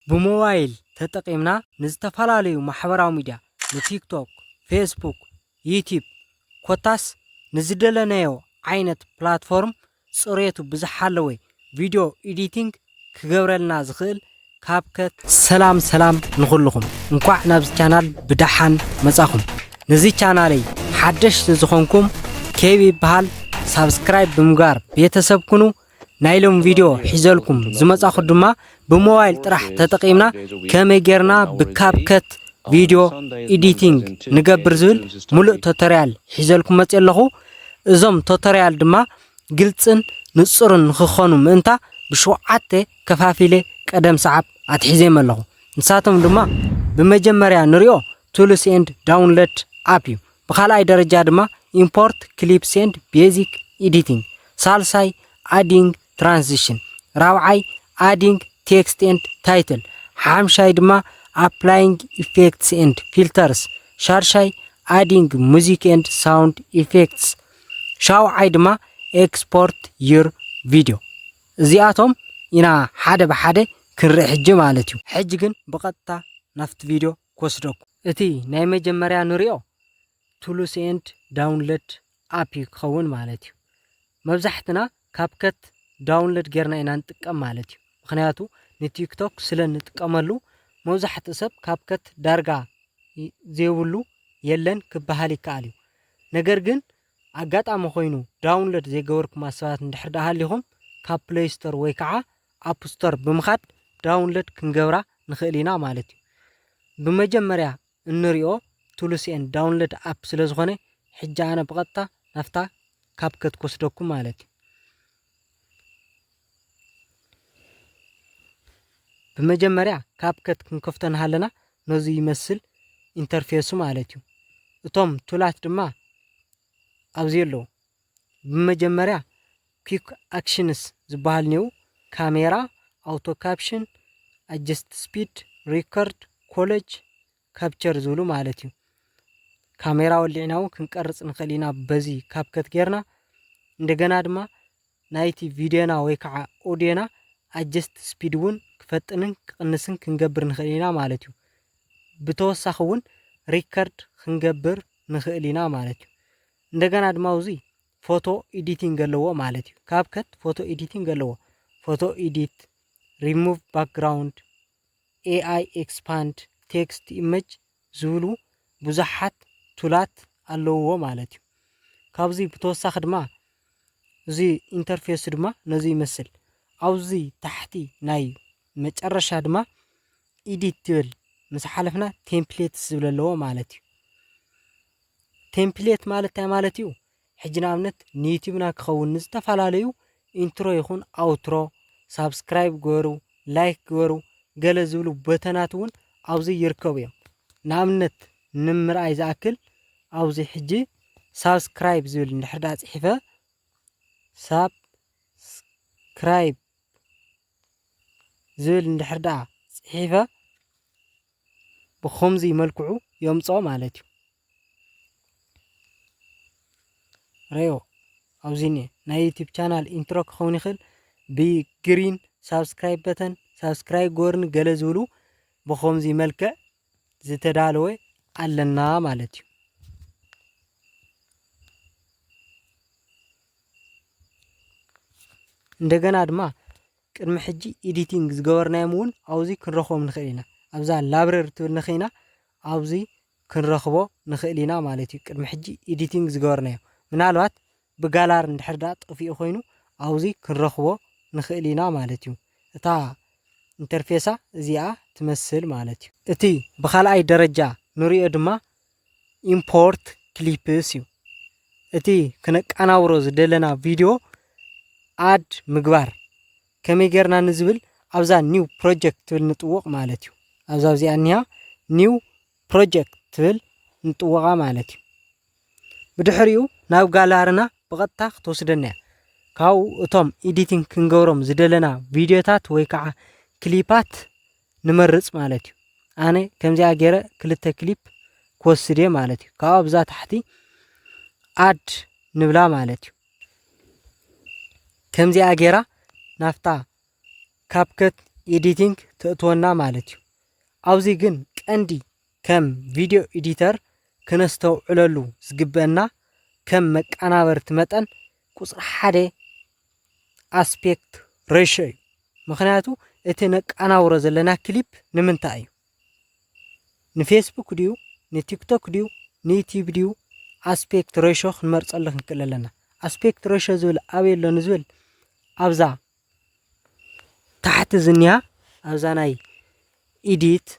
بموبايل تتقيمنا نزتفالاليو محبراو ميديا نتيك توك فيسبوك يوتيوب كوتاس نزدلنايو عينت بلاتفورم صريتو بزحالوي فيديو إديتينج كغبرلنا زخيل كابكت سلام نخلكم انقع نابز چانال بدحان مزاكم نزي چانالي حدش تزخونكم كيبي بحال سابسكرايب بمغار بيتسب كنو نايلوم فيديو حيزلكم زمصاخو دما بموبايل طرح تتقيمنا كمي غيرنا بكابكت فيديو إديتينج نغبر زول ملء توتوريال حيزلكم مصيلخو ازوم توتوريال دما ግልጽን ንጹርን ንኽኾኑ ምእንታ ብሸውዓተ ከፋፊለ ቀደም ሰዓብ አትሒዘ መለኹ ንሳቶም ድማ በመጀመሪያ ንሪኦ ቱልስ ኤንድ ዳውንሎድ አፕ እዩ በኻልኣይ ደረጃ ድማ ኢምፖርት ክሊፕስ ኤንድ ቤዚክ ኤዲቲንግ ሳልሳይ አዲንግ ትራንዚሽን ራብዓይ አዲንግ ቴክስት ኤንድ ታይትል ሓምሻይ ድማ አፕላይንግ ኢፌክትስ ኤንድ ፊልተርስ ሻርሻይ አዲንግ ሙዚክ ኤንድ ሳውንድ ኢፌክትስ ሻውዓይ ድማ ኤክስፖርት ዩር ቪዲዮ እዚኣቶም ኢና ሓደ በሓደ ክንርኢ ሕጂ ማለት እዩ ሕጂ ግን በቀጥታ ናፍቲ ቪዲዮ ኮስደኩ እቲ ናይ መጀመርያ ንሪኦ ቱልስ ኤንድ ዳውንሎድ አፕ ክኸውን ማለት እዩ መብዛሕትና ካፕከት ዳውንሎድ ጌርና ኢና ንጥቀም ማለት እዩ ምክንያቱ ንቲክቶክ ስለ ንጥቀመሉ መብዛሕት ሰብ ካፕከት ዳርጋ ዘይብሉ የለን ክበሃል ይከኣል እዩ ነገር ግን አጋጣሚ ኮይኑ ዳውንሎድ ዘይገበርኩም ሰባት እንድሕር ዳሃሊኹም ካብ ፕሌይ ስቶር ወይ ከዓ አፕ ስቶር ብምኻድ ዳውንሎድ ክንገብራ ንኽእል ኢና ማለት እዩ ብመጀመርያ እንሪኦ ቱልስ ኤንድ ዳውንሎድ አፕ ስለ ዝኾነ ሕጂ ኣነ ብቐጥታ ናፍታ ካፕከት ኮስደኩም ማለት እዩ በመጀመርያ ካፕከት ክንከፍቶ ንሃለና ነዚ ይመስል ኢንተርፌሱ ማለት እዩ እቶም ቱላት ድማ ኣብዚ ኣሎ በመጀመርያ ኩዊክ አክሽንስ ዝበሃል ነው ካሜራ አውቶ ካፕሽን አጀስት ስፒድ ሪከርድ ኮሌጅ ካፕቸር ዝብሉ ማለት እዩ ካሜራ ወሊዕናው ክንቀርጽ ንኽእል ኢና በዚ ካፕከት ጌርና እንደገና ድማ ናይቲ ቪዲዮና ወይ ከዓ ኦዲዮና አጀስት ስፒድ ውን ክፈጥንን ክቅንስን ክንገብር ንኽእል ኢና ማለት እዩ ብተወሳኺ ውን ሪከርድ ክንገብር ንኽእል ኢና ማለት እዩ እንደገና ድማ እዚ ፎቶ ኤዲቲንግ ኣለዎ ማለት እዩ ካፕከት ፎቶ ኤዲቲንግ ኣለዎ ፎቶ ኤዲት ሪሙቭ ባክግራውንድ ኤአይ ኤክስፓንድ ቴክስት ኢሜጅ ዝብሉ ብዙሓት ቱላት ኣለዎ ማለት እዩ ካብዚ ብተወሳኺ ድማ እዚ ኢንተርፌስ ድማ ነዚ ይመስል ኣብዚ ታሕቲ ናይ መጨረሻ ድማ ኤዲት ትብል ምስ ሓለፍና ቴምፕሌትስ ዝብል ኣለዎ ማለት እዩ ቴምፕሌት ማለት እዩ ሕጂ ንኣብነት ንዩቲዩብና ክኸውን ንዝተፈላለዩ ኢንትሮ ይኹን አውትሮ ሳብስክራይብ ግበሩ ላይክ ግበሩ ገለ ዝብሉ በተናት እውን ኣብዚ ይርከቡ እዮም ንኣብነት ንምርኣይ ዝኣክል ኣብዚ ሕጂ ሳብስክራይብ ዝብል እንድሕር ፅሒፈ ሳብስክራይብ ዝብል እንድሕር ፅሒፈ ብኸምዚ መልክዑ የምፅኦ ማለት እዩ ረዮ ኣብዚኒ ናይ ዩቲዩብ ቻናል ኢንትሮ ክኸውን ይኽእል ብግሪን ሳብስክራይብ በተን ሳብስክራይብ ጎርን ገለ ዝብሉ ብኸምዚ መልክዕ ዝተዳለወ ኣለና ማለት እዩ እንደገና ድማ ቅድሚ ሕጂ ኤዲቲንግ ዝገበርናዮም እውን ኣብዚ ክንረኽቦም ንኽእል ኢና ኣብዛ ላይብረሪ ትብል ንኽእና ኣብዚ ክንረኽቦ ንኽእል ኢና ማለት እዩ ቅድሚ ሕጂ ኤዲቲንግ ዝገበርናዮ ምናልባት ብጋላር እንድሕር ጠፊኡ ኮይኑ ኣብዚ ክንረኽቦ ንኽእል ኢና ማለት እዩ እታ ኢንተርፌሳ እዚኣ ትመስል ማለት እዩ እቲ ብኻልኣይ ደረጃ ንሪኦ ድማ ኢምፖርት ክሊፕስ እዩ እቲ ክነቃናብሮ ዝደለና ቪድዮ አድ ምግባር ከመይ ጌርና ንዝብል ኣብዛ ኒው ፕሮጀክት ትብል ንጥውቕ ማለት እዩ ኣብዛ እዚኣ እኒሃ ኒው ፕሮጀክት ትብል ንጥውቓ ማለት እዩ ብድሕሪኡ ናብ ጋላርና ብቐጥታ ክትወስደና ካብኡ እቶም ኤዲቲንግ ክንገብሮም ዝደለና ቪድዮታት ወይ ከዓ ክሊፓት ንመርፅ ማለት እዩ ኣነ ከምዚኣ ገይረ ክልተ ክሊፕ ክወስድ እየ ማለት እዩ ካብኡ ኣብዛ ታሕቲ አድ ንብላ ማለት እዩ ከምዚኣ ገይራ ናፍታ ካፕከት ኤዲቲንግ ትእትወና ማለት እዩ ኣብዚ ግን ቀንዲ ከም ቪድዮ ኤዲተር ክነስተውዕለሉ ዝግበአና ከም መቀናበርቲ መጠን ቁፅሪ 1 አስፔክት ሬሽዮ እዩ ምክንያቱ እቲ ነቀናብሮ ዘለና ክሊፕ ንምንታይ እዩ ንፌስቡክ ድዩ ንቲክቶክ ድዩ ንዩቲዩብ ድዩ አስፔክት ሬሽዮ ክንመርፀሉ ክንክእል ኣለና አስፔክት ሬሽዮ ዝብል ኣበይ ኣሎ ንዝብል ኣብዛ ታሕቲ ዝኒያ ኣብዛ ናይ ኢዲት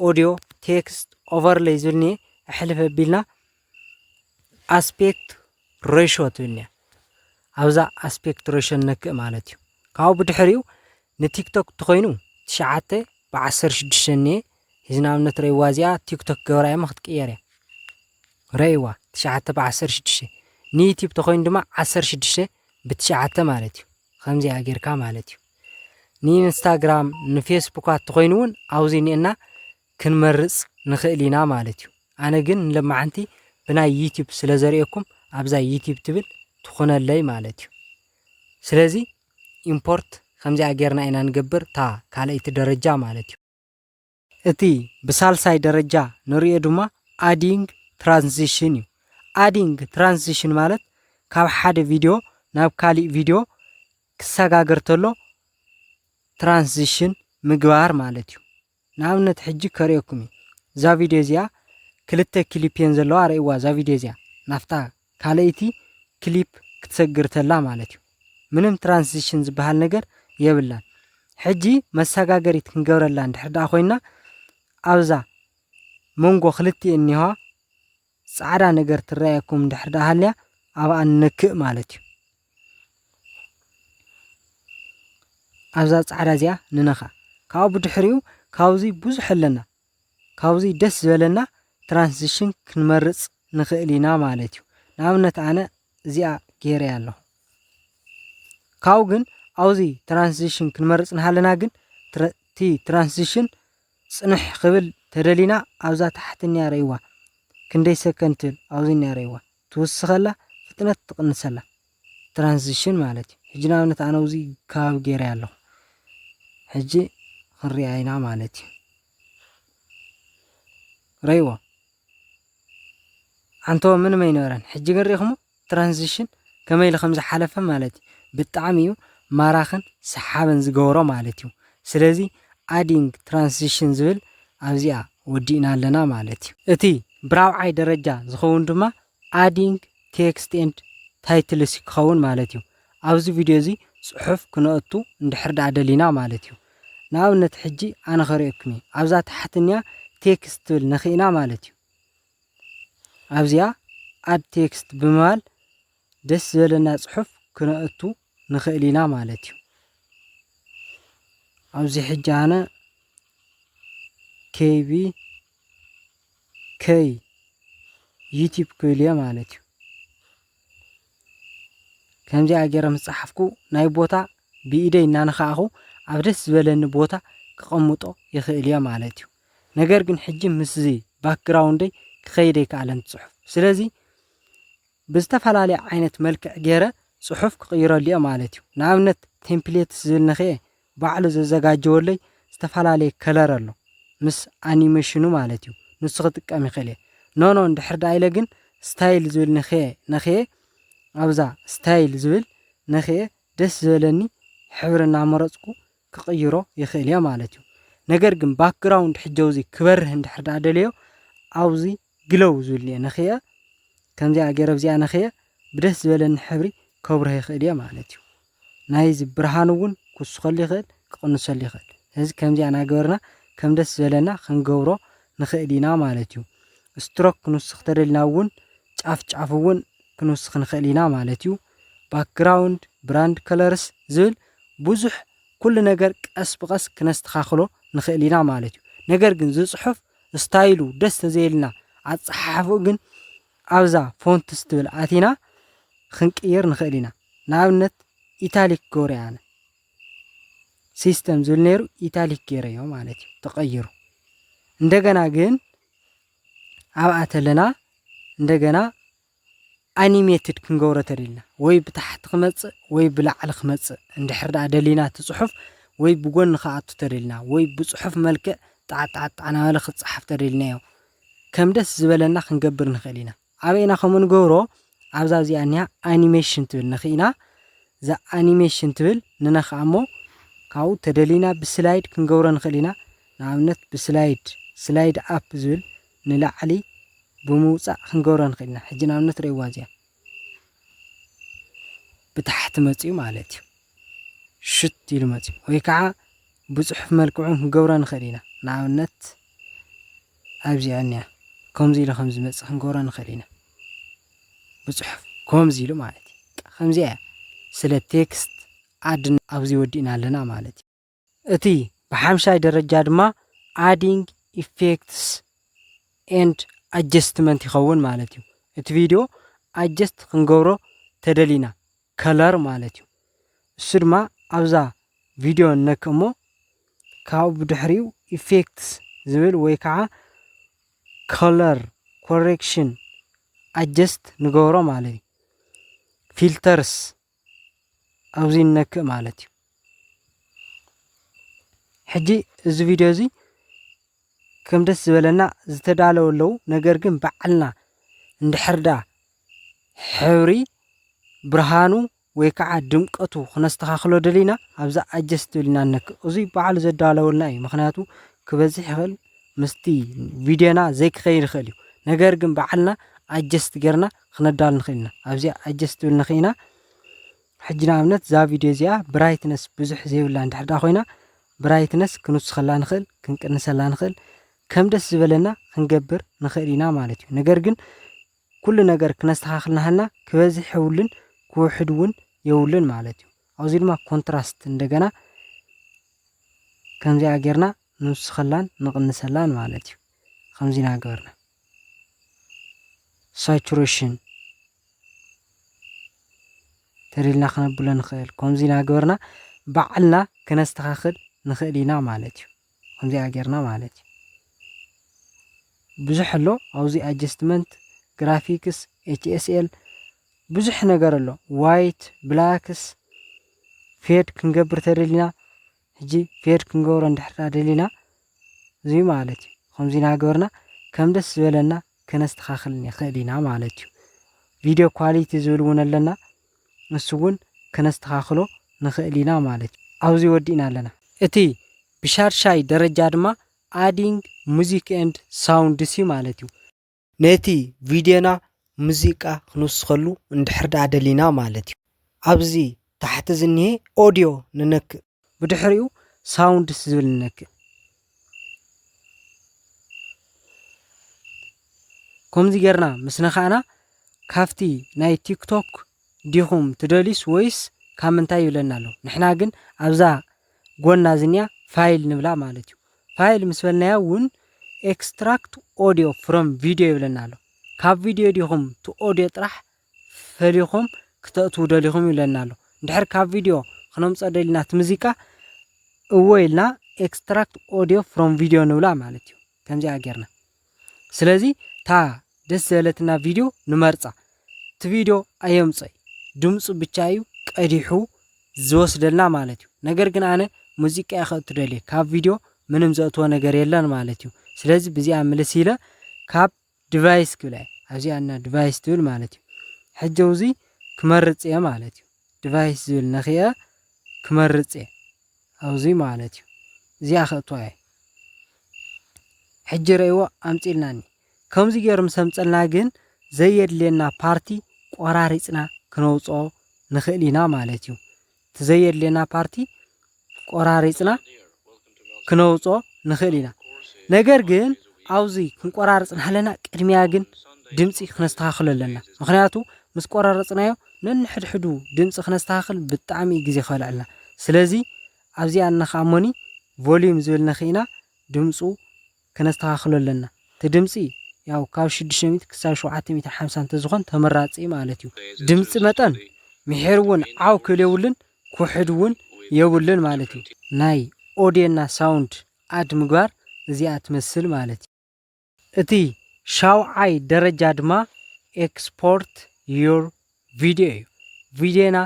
ኦዲዮ ቴክስት ኦቨርሌይ ዝብልኒ ኣሕልፍ ኣቢልና አስፔክት ሬሽዮ ትብልኒያ ኣብዛ አስፔክት ሬሽዮ ነክእ ማለት እዩ ካብኡ ብድሕሪኡ ንቲክቶክ ተኮይኑ 9:16 ኒየ ህዝናብነት ረይዋ እዚኣ ቲክቶክ ገብራያ ክትቅየር እያ ረይዋ 9:16 ንዩቲዩብ ተኮይኑ ድማ 16:9 ማለት እዩ ከምዚኣ ጌርካ ማለት እዩ ንኢንስታግራም ንፌስቡካት ተኮይኑ እውን ኣብዚ ኒአና ክንመርፅ ንኽእል ኢና ማለት እዩ ኣነ ግን ንለማዓንቲ ብናይ ዩቲዩብ ስለ ዘርእየኩም ኣብዛ ዩቲዩብ ትብል ትኾነለይ ማለት እዩ ስለዚ ኢምፖርት ከምዚኣ ጌርና ኢና ንገብር ታ ካልአይቲ ደረጃ ማለት እዩ እቲ ብሳልሳይ ደረጃ ንሪኦ ድማ አዲንግ ትራንዚሽን እዩ አዲንግ ትራንዚሽን ማለት ካብ ሓደ ቪድዮ ናብ ካሊእ ቪድዮ ክሰጋገር ተሎ ትራንዚሽን ምግባር ማለት እዩ ንኣብነት ሕጂ ከሪአኩም እዛ ቪድዮ እዚኣ 2 ክሊፕ እየን ዘለዋ ረእዋ እዛ ቪድዮ እዚኣ ናፍታ ካልአይቲ ክሊፕ ክትሰግር ተላ ማለት እዩ ምንም ትራንዚሽን ዝበሃል ነገር የብላን ሕጂ መሰጋገሪት ክንገብረላ እንድሕር ዳ ኮይና ኣብዛ መንጎ ክልቲአን እኒሃ ጻዕዳ ነገር ትረአየኩም እንድሕር ዳ ሃልያ ኣብኣ ንክእ ማለት እዩ ኣብዛ ጻዕዳ እዚኣ ንነኻ ካብኡ ብድሕሪኡ ካብዚ ብዙሕ ኣለና ካብዚ ደስ ዝበለና ትራንዚሽን ክንመርፅ ንኽእል ኢና ማለት እዩ ንኣብነት ኣነ እዚኣ ገይረ ኣለሁ ካብኡ ግን ኣብዚ ትራንዚሽን ክንመርፅ ንሃለና ግን እቲ ትራንዚሽን ጽንሕ ክብል ተደሊና ኣብዛ ታሕትንያ ረይዋ ክንደይ ሰከንድ ትብል ኣብዚ ኒያ ረይዋ ትውስኸላ ፍጥነት ትቕንሰላ ትራንዚሽን ማለት እዩ ሕጂ ንኣብነት ኣነ ኣብዚ ከባቢ ገይረ ኣለሁ ሕጂ ክንሪኣ ኢና ማለት እዩ ረይዋ አንተ ምንም ኣይነበረን ሕጂ ግን ሪኢኹሞ ትራንዚሽን ከመይ ኢሉ ከም ዝሓለፈ ማለት እዩ ብጣዕሚ እዩ ማራኽን ሰሓብን ዝገብሮ ማለት እዩ ስለዚ አዲንግ ትራንዚሽን ዝብል ኣብዚኣ ወዲእና ኣለና ማለት እዩ እቲ ብራብዓይ ደረጃ ዝኸውን ድማ አዲንግ ቴክስት ኤንድ ታይትልስ ክኸውን ማለት እዩ ኣብዚ ቪድዮ እዚ ጽሑፍ ክነእቱ እንድሕር ዳ ደሊና ማለት እዩ ንኣብነት ሕጂ ኣነ ከሪአኩም ኣብዛ ታሕትንያ ቴክስት ትብል ንኽኢና ማለት እዩ ኣብዚኣ አድ ቴክስት ብምባል ደስ ዝበለና ጽሑፍ ክነእቱ ንኽእል ኢና ማለት እዩ ኣብዚ ሕጂ ኣነ KB ከይ ዩቲዩብ ክብል እየ ማለት እዩ ከምዚኣ ገይረ ምስ ጻሓፍኩ ናይ ቦታ ብኢደይ እናነኻኣኹ ኣብ ደስ ዝበለኒ ቦታ ክቐምጦ ይኽእል እየ ማለት እዩ ነገር ግን ሕጂ ምስዚ ባክግራውንደይ ክኸይድ ኣይከኣለን ጽሑፍ ስለዚ ብዝተፈላለየ ዓይነት መልክዕ ገይረ ጽሑፍ ክቕይረሉ እየ ማለት እዩ ንኣብነት ቴምፕሌትስ ዝብል ንኽእየ ባዕሉ ዘዘጋጀወለይ ዝተፈላለየ ከለር ኣሎ ምስ ኣኒሜሽኑ ማለት እዩ ንሱ ክጥቀም ይኽእል እየ ኖኖ እንድሕር ዳ ኢለ ግን ስታይል ዝብል ንኽእየ ኣብዛ ስታይል ዝብል ንኽእየ ደስ ዝበለኒ ሕብሪ እናመረፅኩ ክቕይሮ ይኽእል እየ ማለት እዩ ነገር ግን ባክግራውንድ ሕጂ ኣብዚ ክበርህ እንድሕር ዳ ደልዮ ኣብዚ ግለው ዝብል እየ ንኽእየ ከምዚኣ ገይረ ብዚኣ ንኽእየ ብደስ ዝበለኒ ሕብሪ ከብርህ ይኽእል እየ ማለት እዩ ናይዚ ብርሃን እውን ክውስኸሉ ይኽእል ክቕንሰሉ ይኽእል እዚ ከምዚኣ ናገበርና ከም ደስ ዝበለና ክንገብሮ ንኽእል ኢና ማለት እዩ ስትሮክ ክንውስኽ ተደሊና እውን ጫፍ ጫፍ እውን ክንውስኽ ንኽእል ኢና ማለት እዩ ባክግራውንድ ብራንድ ከለርስ ዝብል ብዙሕ ኩሉ ነገር ቀስ ብቐስ ክነስተኻኽሎ ንኽእል ኢና ማለት እዩ ነገር ግን ዝጽሑፍ ስታይሉ ደስ ተዘይልና ኣጻሓፉ ግን ኣብዛ ፎንትስ ትብል ኣቲና ክንቅየር ንኽእል ኢና ንኣብነት ኢታሊክ ገብረ ኣነ ሲስተም ዝብል ነይሩ ኢታሊክ ገይረዮ ማለት እዩ ተቐይሩ እንደገና ግን ኣብኣ ተለና እንደገና ኣኒሜትድ ክንገብሮ ተደሊና ወይ ብታሕቲ ክመጽእ ወይ ብላዕሊ ክመጽእ እንድሕር ዳ ደሊና ትጽሑፍ ወይ ብጎን ከኣቱ ተደሊና ወይ ብጽሑፍ መልክዕ ጣጣጣ ናበለ ክጽሓፍ ተደሊናዮ ከም ደስ ዝበለና ክንገብር ንኽእል ኢና ኣበይና ከም ንገብሮ ኣብዛ እዚኣንያ ኣኒሜሽን ትብል ንኽኢና ዛ ኣኒሜሽን ትብል ንነኽኣሞ ካው ተደሊና ብስላይድ ክንገብሮ ንኽእል ኢና ንኣብነት ብስላይድ ኣፕ ዝብል ንላዕሊ ብምውጻእ ክንገብሮ ንኽእል ኢና ሕጂ ንኣብነት ርእይዋ እዚኣ ብታሕቲ መጺኡ ማለት እዩ ሽት ኢሉ መጺኡ ወይ ከዓ ብጽሑፍ መልክዑ ክንገብሮ ንኽእል ኢና ንኣብነት ኣብዚኣንያ ከምዚ ኢሉ ከም ዝመጽእ ክንገብሮ ንኽእል ኢና ብጽሑፍ ከምዚ ኢሉ ማለት እዩ ከምዚ እያ ስለ ቴክስት ኣድን ኣብዚ ወዲእና ኣለና ማለት እዩ እቲ ብሓምሻይ ደረጃ ድማ adding effects and adjustment ይኸውን ማለት እዩ እቲ ቪድዮ adjust ክንገብሮ ተደሊና ከለር ማለት እዩ እሱ ድማ ኣብዛ ቪድዮ ነክእሞ ካብ ብድሕሪው effects ዝብል ወይ ከዓ color correction adjust ንገብሮ ማለት እዩ filters ኣብዚ ነክእ ማለት እዩ ሕጂ እዚ ቪድዮ እዚ ከም ደስ ዝበለና ዝተዳለው ኣለው ነገር ግን በዓልና እንድሕርዳ ሕብሪ ብርሃኑ ወይ ከዓ ድምቀቱ ክነስተኻኽሎ ደሊና ኣብዛ adjust ብልና ነክእ እዚ በዓል ዘዳለውልና እዩ ምክንያቱ ክበዝሕ ይኽእል ምስቲ ቪድዮና ዘይክኸይድ ይኽእል እዩ ነገር ግን በዓልና adjust ጌርና ክነዳል ንኽእል ኢና ኣብዚ adjust ብል ንኽኢና ሕጂ ንኣብነት ዛ ቪድዮ እዚኣ ብራይትነስ ብዙሕ ዘይብላ እንድሕርዳ ኮይና ብራይትነስ ክንውስኸላ ንኽእል ክንቅንሰላ ንኽእል ከም ደስ ዝበለና ክንገብር ንኽእል ኢና ማለት እዩ ነገር ግን ኩሉ ነገር ክነስተኻኽልናሃልና ክበዝሕ የውልን ክውሕድ እውን የውልን ማለት እዩ ኣብዚ ድማ ኮንትራስት እንደገና ከምዚኣ ጌርና ንውስኸላን ንቕንሰላን ማለት እዩ ከምዚ ኢና ገበርና ሳቹሬሽን ተሪልና ክነብሎ ንኽእል ከምዚ ኢና ገበርና በዓልና ክነስተኻኽል ንኽእል ኢና ማለት እዩ ከምዚኣ ጌርና ማለት እዩ ብዙሕ ኣሎ ኣብዚ ኣጀስትመንት ግራፊክስ HSL ብዙሕ ነገር ኣሎ ዋይት ብላክስ ፌድ ክንገብር ተደሊና ሕጂ ፌድ ክንገብሮ እንድሕርዳ ደሊና እዚ ማለት እዩ ከምዚ ኢና ገበርና ከም ደስ ዝበለና ክነስተኻኽል ንኽእል ኢና ማለት እዩ ቪድዮ ኳሊቲ ዝብል እውን ኣለና ንሱ እውን ክነስተኻኽሎ ንኽእል ኢና ማለት እዩ ኣብዚ ወዲእና ኣለና እቲ ብሻድሻይ ደረጃ ድማ adding music and sound ማለት እዩ ነቲ ቪድዮና ሙዚቃ ክንውስኸሉ እንድሕርዳ ደሊና ማለት እዩ ኣብዚ ታሕቲ ዝኒሄ ኦዲዮ ንነክእ ብድሕሪኡ ሳውንድ ዝብል ንነክእ ከምዚ ጌርና ምስ ነኻኣና ካፍቲ ናይ ቲክቶክ ዲኹም ትደሊስ ወይስ ካብ ምንታይ ይብለና ኣሎ ንሕና ግን ኣብዛ ጎና ዝኒያ ፋይል ንብላ ማለት እዩ ፋይል ምስ በልናያ እውን ኤክስትራክት ኦዲዮ ፍሮም ቪድዮ ይብለና ኣሎ ካብ ቪድዮ ዲኹም ቲ ኦዲዮ ጥራሕ ፈሊኹም ክተእትው ደሊኹም ይብለና ኣሎ እንድሕር ካብ ቪድዮ ክነምፀ ደሊና እቲ ሙዚቃ እወ ኢልና ኤክስትራክት ኦዲዮ ፍሮም ቪድዮ ንብላ ማለት እዩ ከምዚኣ ጌርና ስለዚ ታ ደስ ዝበለትና ቪድዮ ንመርፃ እቲ ቪድዮ ኣየምፀይ ድምፁ ብቻ እዩ ቀዲሑ ዝወስደልና ማለት እዩ ነገር ግን ኣነ ሙዚቃ ይኸእቱ ደልየ ካብ ቪድዮ ምንም ዘእትዎ ነገር የለን ማለት እዩ ስለዚ ብዚኣ ምልስ ኢለ ካብ ዲቫይስ ክብላ ኣብዚኣና ዲቫይስ ትብል ማለት እዩ ሕጂ ውዚ ክመርፅ እየ ማለት እዩ ዲቫይስ ዝብል ነኽየ ክመርፅ እየ ኣብዚ ማለት እዩ እዚኣ ኸእትዋ እየ ሕጂ ረእይዎ ኣምፂልናኒ ከምዚ ገይሩ ምስ ኣምፀልና ግን ዘየድልየና ፓርቲ ቆራሪፅና ክነውፅኦ ንኽእል ኢና ማለት እዩ እቲ ዘየድልየና ፓርቲ ቆራሪፅና ክነውፅኦ ንኽእል ኢና ነገር ግን ኣብዚ ክንቆራርፅ ናለና ቅድሚያ ግን ድምፂ ክነስተኻኽሎ ኣለና ምክንያቱ ምስ ቆራረፅናዮ ነንሕድሕዱ ድምፂ ክነስተኻኽል ብጣዕሚ ግዜ ክበልዐልና ስለዚ ኣብዚኣ ነኻእሞኒ ቮሊዩም ዝብል ነኽኢና ድምፁ ክነስተኻኽሎ ኣለና እቲ ድምፂ ያው ካብ 600 ክሳብ 750 እንተዝኾን ተመራፂ ማለት እዩ ድምፂ መጠን ምሕር እውን ዓው ክብል የብልን ኩሕድ እውን የብልን ማለት እዩ ናይ ኦዲዮና ሳውንድ ኣድ ምግባር እዚኣ ትመስል ማለት እዩ እቲ ሻውዓይ ደረጃ ድማ ኤክስፖርት ዩር ቪድዮ እዩ ቪድዮና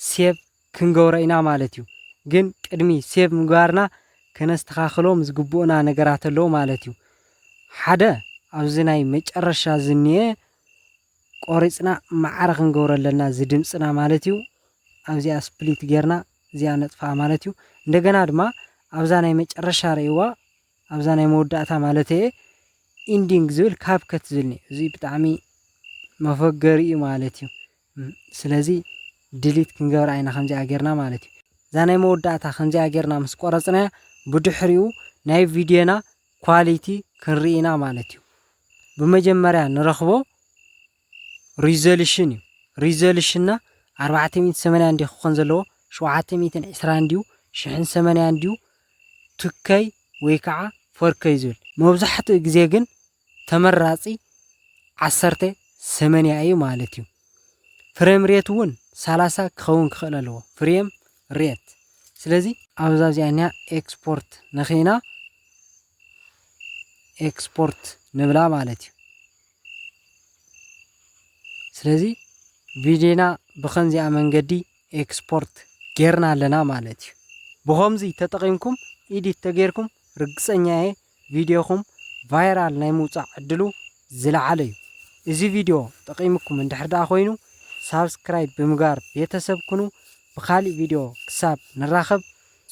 ሴቭ ክንገብሮ ኢና ማለት እዩ ግን ቅድሚ ሴቭ ምግባርና ከነስተኻኽሎም ዝግቡእና ነገራት ኣለዉ ማለት እዩ ሓደ ኣብዚ ናይ መጨረሻ ዝኒአ ቆሪፅና ማዕረ ክንገብሮ ኣለና ዝድምፅና ማለት እዩ ኣብዚኣ ስፕሊት ጌርና እዚኣ ነጥፋ ማለት እዩ እንደገና ድማ ኣብዛ ናይ መጨረሻ ርእይዋ ኣብዛ ናይ መወዳእታ ማለት እየ ኢንዲንግ ዝብል ካብከት ዝብልኒ እዚ ብጣዕሚ መፈገሪ እዩ ማለት እዩ ስለዚ ድሊት ክንገብር አይና ከምዚኣ ጌርና ማለት እዩ እዛ ናይ መወዳእታ ከምዚኣ ጌርና ምስ ቆረፅናያ ብድሕሪኡ ናይ ቪድዮና ኳሊቲ ክንርኢና ማለት እዩ ብመጀመርያ ንረኽቦ ሪዞሉሽን እዩ ሪዞሉሽንና 480 እንዲ ክኾን ዘለዎ 720 እንዲዩ 1080 እንዲዩ 2K ወይ ከዓ 4K ዝብል መብዛሕትኡ ግዜ ግን ተመራፂ 1080 እዩ ማለት እዩ ፍሬም ሬት እውን 30 ክኸውን ክኽእል ኣለዎ ፍሬም ሬት ስለዚ ኣብዛ እዚኣ ኤክስፖርት ነኺና ኤክስፖርት ንብላ ማለት እዩ ስለዚ ቪድዮና ብኸምዚኣ መንገዲ ኤክስፖርት ጌርና ኣለና ማለት እዩ ብኸምዚ ተጠቒምኩም ኢዲት ተጌርኩም ርግፀኛ እየ ቪድዮኹም ቫይራል ናይ ምውፃእ ዕድሉ ዝለዓለ እዩ እዚ ቪድዮ ጠቒምኩም እንድሕር ደኣ ኮይኑ ሳብስክራይብ ብምግባር ቤተሰብ ኩኑ ብኻሊእ ቪድዮ ክሳብ ንራኸብ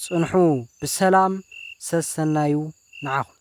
ጽንሑ ብሰላም ሰሰናዩ ንዓኹም